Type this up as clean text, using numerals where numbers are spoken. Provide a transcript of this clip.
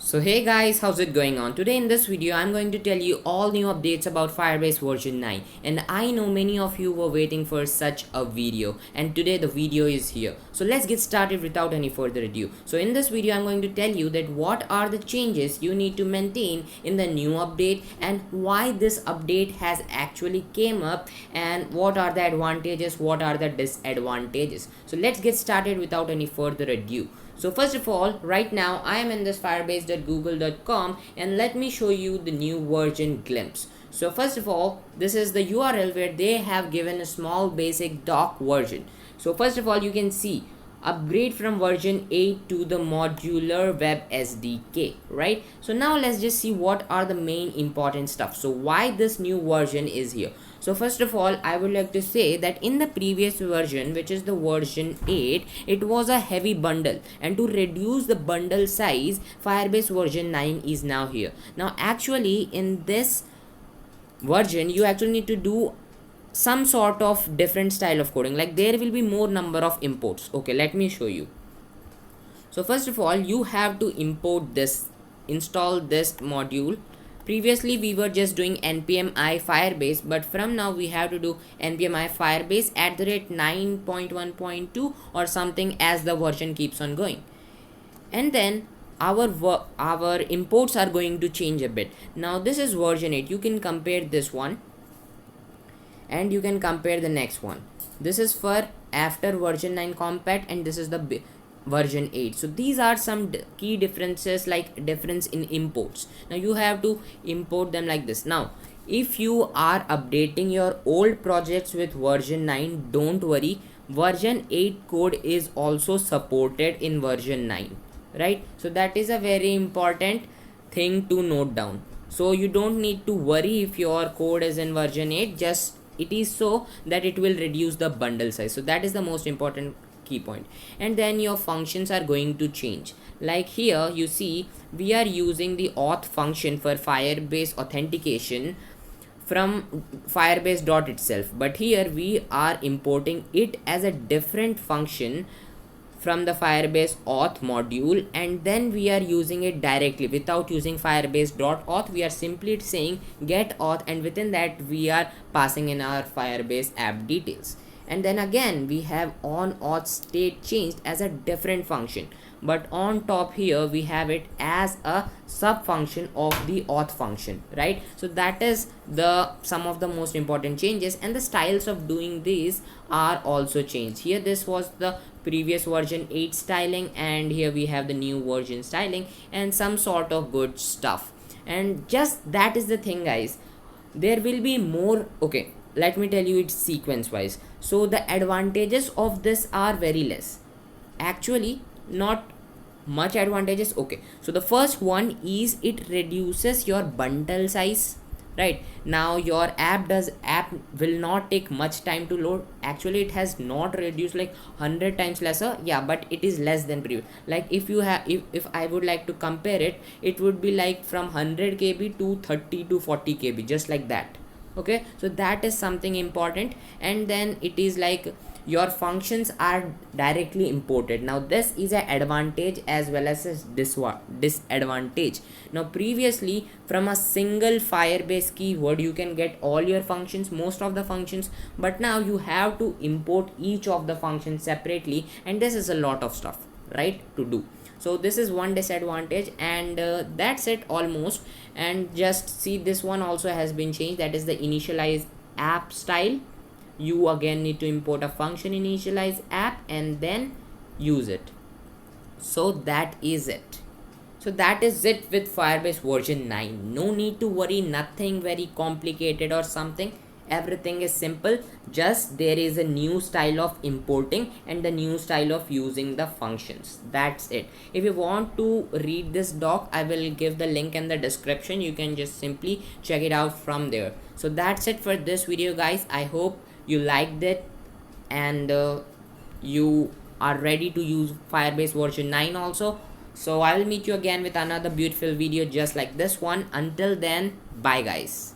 So hey guys, how's it going on? Today in this video I'm going to tell you all new updates about Firebase version 9, and I know many of you were waiting for such a video, and today the video is here. So let's get started without any further ado. So in this video I'm going to tell you that what are the changes you need to maintain in the new update and why this update has actually came up, and what are the advantages, what are the disadvantages. So let's get started without any further ado. So first of all, right now I am in this firebase.google.com, and let me show you the new version glimpse. So first of all, this is the URL where they have given a small basic doc version. So first of all, you can see upgrade from version 8 to the modular Web SDK, right? So now let's just see what are the main important stuff. So why this new version is here. So first of all, I would like to say that in the previous version, which is the version 8, it was a heavy bundle, and to reduce the bundle size, Firebase version 9 is now here. Now actually in this version you actually need to do some sort of different style of coding, like there will be more number of imports. Okay, let me show you. So first of all, you have to import this, install this module. Previously we were just doing npm I firebase, but from now we have to do npm I firebase at the rate 9.1.2 or something as the version keeps on going, and then our imports are going to change a bit. Now this is version 8. You can compare this one and you can compare the next one. This is for after version 9 compact, and this is the version 8. So these are some key differences, like difference in imports. Now you have to import them like this. Now if you are updating your old projects with version 9, don't worry, version 8 code is also supported in version 9, right? So that is a very important thing to note down. So you don't need to worry if your code is in version 8, just it is so that it will reduce the bundle size. So that is the most important key point. And then your functions are going to change. Like here you see we are using the auth function for Firebase authentication from Firebase dot itself, but here we are importing it as a different function from the Firebase auth module, and then we are using it directly without using firebase.auth. We are simply saying get auth, and within that we are passing in our Firebase app details. And then again we have on auth state changed as a different function, but on top here we have it as a sub function of the auth function, right? So that is the some of the most important changes, and the styles of doing these are also changed. Here this was the previous version 8 styling, and here we have the new version styling and some sort of good stuff. And just that is the thing, guys. There will be more. Okay, let me tell you it sequence wise. So the advantages of this are very less, actually not much advantages. Okay, so the first one is it reduces your bundle size, right? Now your app will not take much time to load. Actually it has not reduced like 100 times lesser, yeah, but it is less than previous. Like if you have if I would like to compare it, it would be like from 100 KB to 30 to 40 KB, just like that. Okay, so that is something important. And then it is like your functions are directly imported. Now this is an advantage as well as a disadvantage. Now previously from a single Firebase keyword you can get all your functions, most of the functions, but now you have to import each of the functions separately, and this is a lot of stuff, right, to do. So this is one disadvantage, and that's it almost. And just see, this one also has been changed, that is the initialize app style. You again need to import a function initialize app and then use it. So that is it. So that is it with Firebase version 9. No need to worry, nothing very complicated or something. Everything is simple, just there is a new style of importing and the new style of using the functions. That's it. If you want to read this doc, I will give the link in the description. You can just simply check it out from there. So that's it for this video, guys. I hope you liked it, and you are ready to use Firebase version 9 also. So I will meet you again with another beautiful video just like this one. Until then, bye guys.